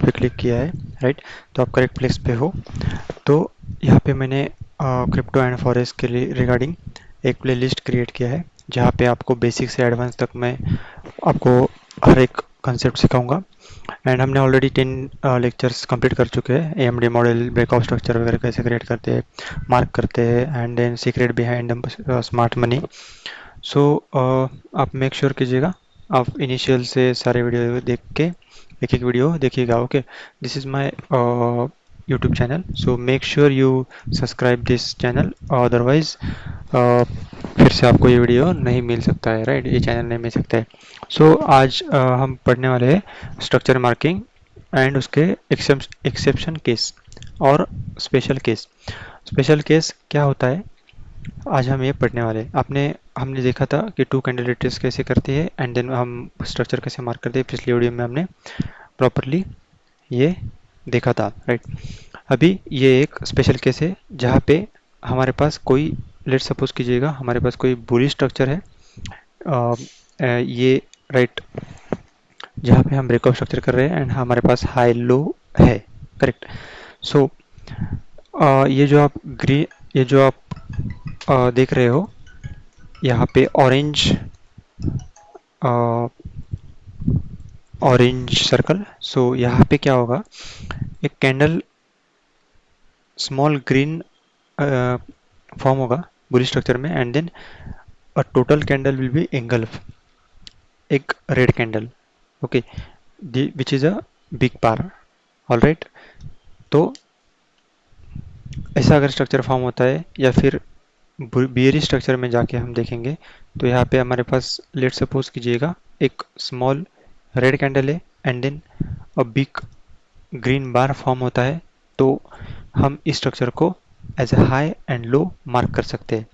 पे क्लिक किया है, राइट। तो आप करेक्ट प्लेस पे हो। तो यहाँ पे मैंने क्रिप्टो एंड फॉरेस्ट के लिए रिगार्डिंग एक प्लेलिस्ट क्रिएट किया है, जहाँ पे आपको बेसिक से एडवांस तक मैं आपको हर एक कंसेप्ट सिखाऊंगा। एंड हमने ऑलरेडी 10 लेक्चर्स कंप्लीट कर चुके हैं। एएमडी मॉडल, ब्रेकऑफ स्ट्रक्चर वगैरह कैसे क्रिएट करते हैं, मार्क करते हैं, and then secret behind smart money. So आप मेक श्योर कीजिएगा, आप इनिशियल से सारे वीडियो देख के एक एक वीडियो देखिएगा। Okay, this is my YouTube channel, so make sure you subscribe this channel, otherwise फिर से आपको ये वीडियो नहीं मिल सकता है, राइट, ये चैनल नहीं मिल सकता है। सो आज हम पढ़ने वाले हैं स्ट्रक्चर मार्किंग एंड उसके एक्सेप्शन केस और स्पेशल केस। स्पेशल केस क्या होता है, आज हम ये पढ़ने वाले हैं। आपने हमने देखा था कि टू कैंडिडेट्स कैसे करती है, एंड देन हम स्ट्रक्चर कैसे मार्क करते हैं। पिछली वीडियो में हमने प्रॉपरली ये देखा था, राइट। अभी ये एक स्पेशल केस है जहाँ पे हमारे पास कोई, लेट सपोज कीजिएगा हमारे पास कोई बुलिश स्ट्रक्चर है, ये, राइट, जहाँ पे हम ब्रेकअप स्ट्रक्चर कर रहे हैं एंड हमारे पास हाई लो है, करेक्ट। सो ये जो आप देख रहे हो यहाँ पे ऑरेंज, ऑरेंज सर्कल। सो यहाँ पे क्या होगा, एक कैंडल स्मॉल ग्रीन फॉर्म होगा बुली स्ट्रक्चर में, and then a total candle will be engulf, एक red candle, okay, which is a big par, all right. तो ऐसा अगर स्ट्रक्चर फॉर्म होता है, या फिर बियरी स्ट्रक्चर में जाके हम देखेंगे, तो यहाँ पे हमारे पास लेट सपोज कीजिएगा एक स्मॉल रेड कैंडल है and then a big green bar form होता है। तो हम इस स्ट्रक्चर को as a high and low mark कर सकते हैं।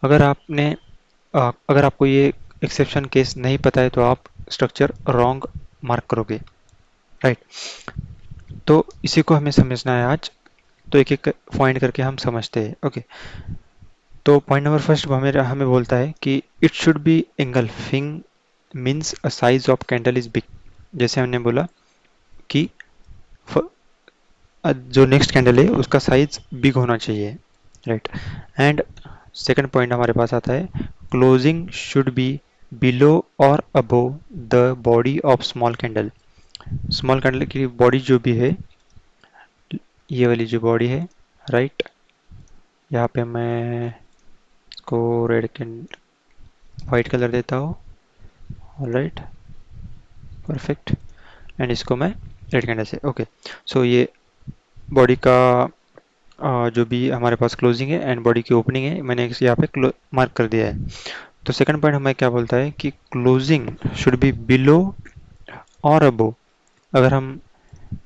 अगर आपको ये एक्सेप्शन केस नहीं पता है तो आप स्ट्रक्चर रॉन्ग मार्क करोगे, राइट। तो इसी को हमें समझना है आज। तो एक एक पॉइंट करके हम समझते हैं, ओके। तो पॉइंट नंबर फर्स्ट हमें हमें बोलता है कि it should B engulfing means a size of candle is big. जैसे हमने बोला कि जो नेक्स्ट कैंडल है उसका साइज बिग होना चाहिए, राइट। एंड सेकंड पॉइंट हमारे पास आता है, क्लोजिंग शुड बी बिलो और above the body of small candle. Small candle की बॉडी जो भी है, ये वाली जो बॉडी है, राइट, यहाँ पे मैं इसको रेड कैंड वाइट कलर देता हूँ, राइट, परफेक्ट। एंड इसको मैं रेड कैंडल से, ओके। सो ये बॉडी का जो भी हमारे पास क्लोजिंग है एंड बॉडी की ओपनिंग है, मैंने यहाँ पे मार्क कर दिया है। तो सेकंड पॉइंट हमें क्या बोलता है कि क्लोजिंग शुड बी बिलो और अबो। अगर हम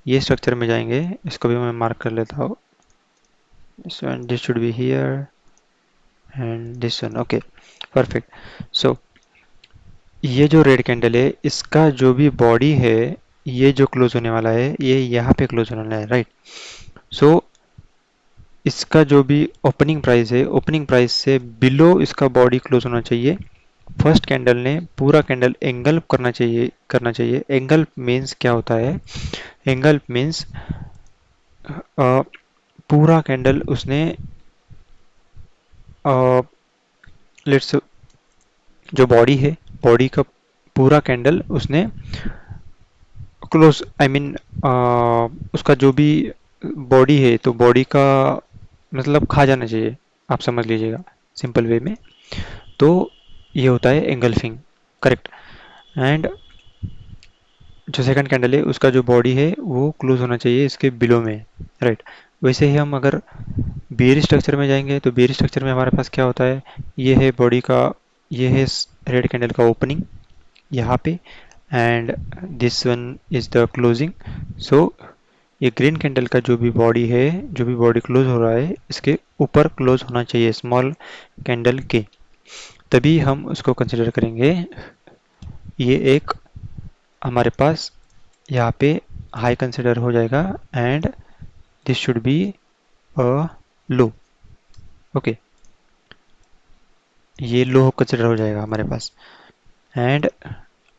ये स्ट्रक्चर में जाएंगे, इसको भी मैं मार्क कर लेता हूँ, this should be here and this one, okay, perfect. So ये जो रेड कैंडल है, इसका जो भी बॉडी है, ये जो क्लोज होने वाला है, ये यहाँ पे क्लोज होने वाला है, राइट। सो इसका जो भी ओपनिंग प्राइस है, ओपनिंग प्राइस से बिलो इसका बॉडी क्लोज होना चाहिए। फर्स्ट कैंडल ने पूरा कैंडल एंगल्फ करना चाहिए। एंगल्फ मीन्स क्या होता है, एंगल्फ मीन्स पूरा कैंडल उसने, लेट्स, जो बॉडी है, बॉडी का पूरा कैंडल उसने क्लोज, आई मीन उसका जो भी बॉडी है, तो बॉडी का मतलब खा जाना चाहिए, आप समझ लीजिएगा सिंपल वे में। तो ये होता है एंगल्फिंग, करेक्ट। एंड जो सेकंड कैंडल है उसका जो बॉडी है वो क्लोज होना चाहिए इसके बिलो में, राइट। वैसे ही हम अगर बेयर स्ट्रक्चर में जाएंगे, तो बेयर स्ट्रक्चर में हमारे पास क्या होता है, ये है बॉडी का, ये है रेड कैंडल का ओपनिंग यहाँ पे, and this one is the closing. So ये ग्रीन कैंडल का जो भी बॉडी है, जो भी बॉडी क्लोज हो रहा है, इसके ऊपर क्लोज होना चाहिए स्मॉल कैंडल के, तभी हम उसको कंसिडर करेंगे। ये एक हमारे पास यहाँ पे हाई कंसिडर हो जाएगा, and this should be a low, okay, ये लो कंसिडर हो जाएगा हमारे पास। एंड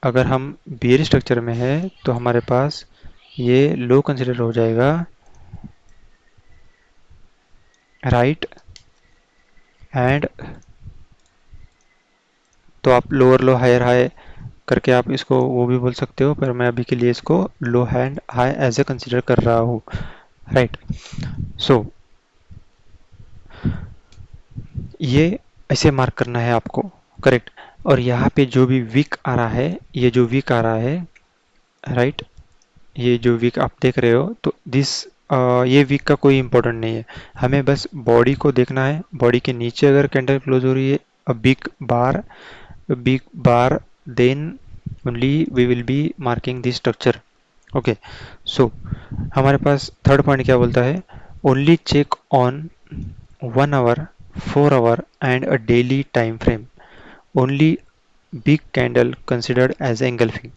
अगर हम बियर स्ट्रक्चर में है, तो हमारे पास ये लो कंसिडर हो जाएगा, राइट। एंड तो आप लोअर लो हायर हाई करके आप इसको वो भी बोल सकते हो, पर मैं अभी के लिए इसको low and high as a consider कर रहा हूँ, राइट। सो ये ऐसे मार्क करना है आपको, करेक्ट। और यहाँ पे जो भी वीक आ रहा है, ये जो वीक आ रहा है, राइट, ये जो वीक आप देख रहे हो, तो ये वीक का कोई इंपॉर्टेंट नहीं है। हमें बस बॉडी को देखना है। बॉडी के नीचे अगर कैंडल क्लोज हो रही है, a big bar, then only we will be marking this structure. Okay, so हमारे पास थर्ड पॉइंट क्या बोलता है, only check on 1 hour, 4 hour and a daily time frame, only big candle considered as engulfing.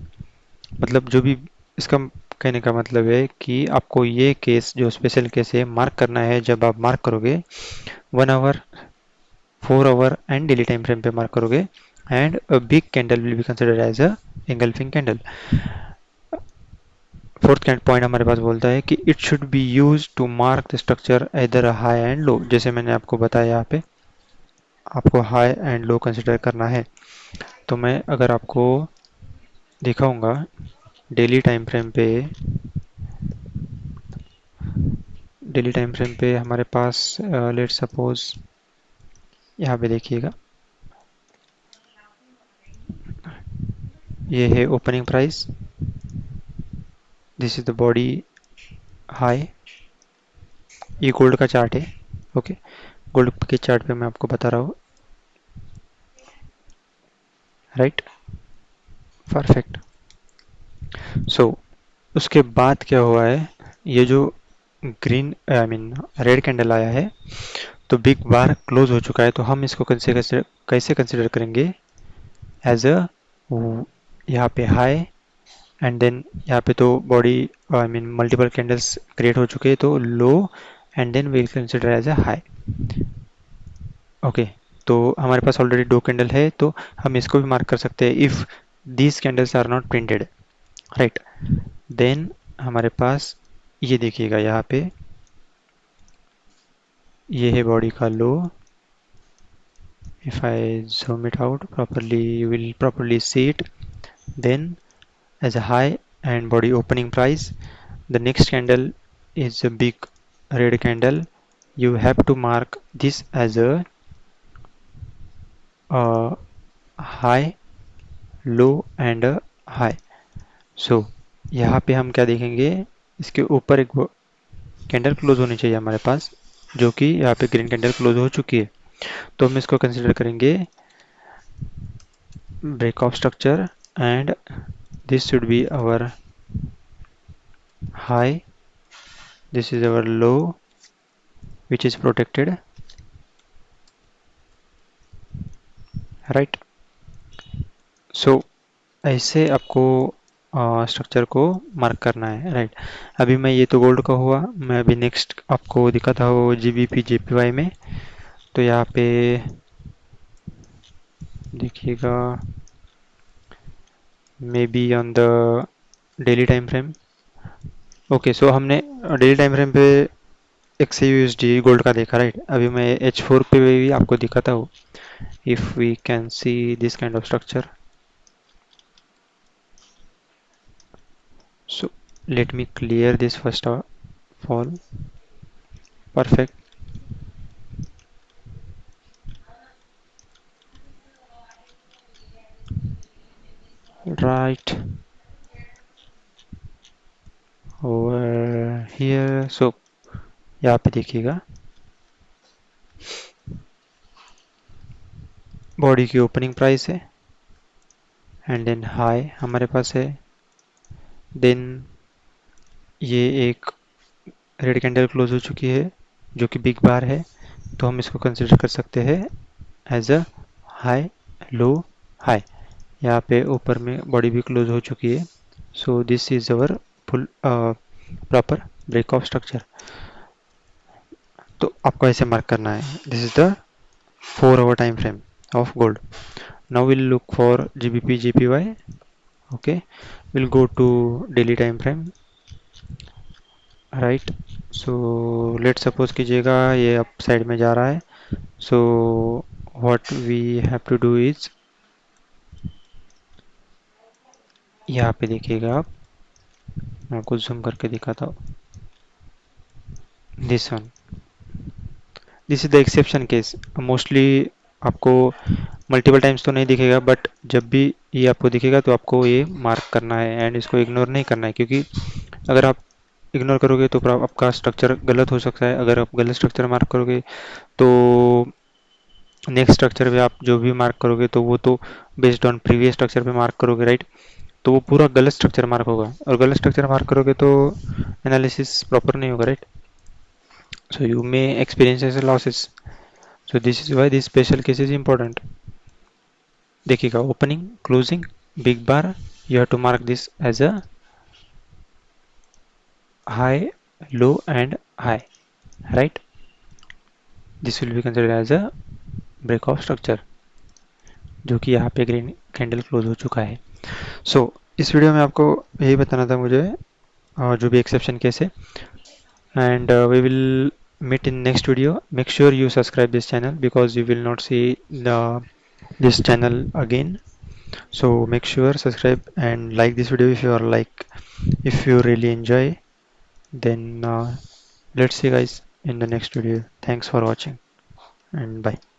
मतलब जो भी इसका कहने का मतलब है कि आपको ये केस जो स्पेशल केस है मार्क करना है। जब आप मार्क करोगे 1 hour, 4 hour and daily time frame पे मार्क करोगे, and a big candle will be considered as a engulfing candle. Fourth point हमारे पास बोलता है कि it should be use to mark the structure इधर हाई एंड लो। जैसे मैंने आपको बताया, यहाँ पे आपको हाई एंड लो कंसिडर करना है। तो मैं अगर आपको दिखाऊंगा डेली टाइम फ्रेम पे, हमारे पास लेट सपोज यहाँ पे देखिएगा, ये है opening price, this is the body high. ये गोल्ड का चार्ट है, ओके। गोल्ड के चार्ट पे मैं आपको बता रहा हूँ, राइट, परफेक्ट। सो उसके बाद क्या हुआ है, ये जो green I mean red candle आया है, तो बिग बार क्लोज हो चुका है। तो हम इसको कैसे कंसिडर करेंगे, एज अ, यहाँ पे हाई, एंड देन यहाँ पे तो body I mean multiple candles create हो चुके हैं, तो low, and then will consider as a high. Okay, तो हमारे पास ऑलरेडी 2 कैंडल है, तो हम इसको भी मार्क कर सकते हैं, if these candles are not printed, right. Then हमारे पास ये देखिएगा, यहाँ पे ये है बॉडी का लो। if I zoom it out properly, you will properly see it. Then as a high and body opening price, the next candle is a big red candle. You have to mark this as a high, low and a high. So यहाँ पे हम क्या देखेंगे, इसके ऊपर एक candle close होनी चाहिए हमारे पास, जो कि यहाँ पे ग्रीन कैंडल क्लोज हो चुकी है। तो हम इसको कंसिडर करेंगे break of structure, and this should be our high, this is our low which is protected, right. So ऐसे आपको स्ट्रक्चर को मार्क करना है, राइट। अभी मैं, ये तो गोल्ड का हुआ, मैं अभी नेक्स्ट आपको दिखाता हूँ जीबीपी जेपीवाई में। तो यहाँ पे देखिएगा, maybe on the daily time frame. Okay, so हमने डेली टाइम फ्रेम पे XAUSD गोल्ड का देखा, राइट। अभी मैं H4 पे भी आपको दिखाता हूँ, if we can see this kind of structure. So let me clear this first of all. Perfect. Right over here. So यहाँ पे देखिएगा, बॉडी की ओपनिंग प्राइस है, एंड देन हाई हमारे पास है। देन ये एक रेड कैंडल क्लोज हो चुकी है, जो कि बिग बार है, तो हम इसको कंसिडर कर सकते हैं as a high, low, high. यहाँ पे ऊपर में बॉडी भी क्लोज हो चुकी है। So this is our full proper break of structure. तो आपको ऐसे मार्क करना है, this is the 4 hour time frame of gold. Now we'll look for GBP, GPY. Okay, we'll go to daily time frame. Right. So let suppose कीजिएगा ये up side में जा रहा है। So what we have to do is, यहाँ पे देखिएगा आप, मैं आपको जूम करके दिखाता हूँ। This one, this is the exception case. Mostly आपको मल्टीपल टाइम्स तो नहीं दिखेगा, बट जब भी ये आपको दिखेगा तो आपको ये मार्क करना है एंड इसको इग्नोर नहीं करना है, क्योंकि अगर आप इग्नोर करोगे तो आपका स्ट्रक्चर गलत हो सकता है। अगर आप गलत स्ट्रक्चर मार्क करोगे तो नेक्स्ट स्ट्रक्चर पे आप जो भी मार्क करोगे तो वो तो बेस्ड ऑन प्रीवियस स्ट्रक्चर पे मार्क करोगे, राइट। तो वो पूरा गलत स्ट्रक्चर मार्क होगा, और गलत स्ट्रक्चर मार्क करोगे तो एनालिसिस प्रॉपर नहीं होगा, right. So you may experience as a losses. So this is why this special case is important. देखिएगा, opening, closing, big bar, you have to mark this as a high, low and high, right? This will be considered as a break of structure, जो कि यहाँ पे green candle close हो चुका है। इस video में आपको यही बताना था मुझे, जो भी एक्सेप्शन केस है, and we will meet in next video. Make sure you subscribe this channel because you will not see this channel again. So make sure subscribe and like this video if you are like, if you really enjoy. Then let's see guys in the next video. Thanks for watching and bye.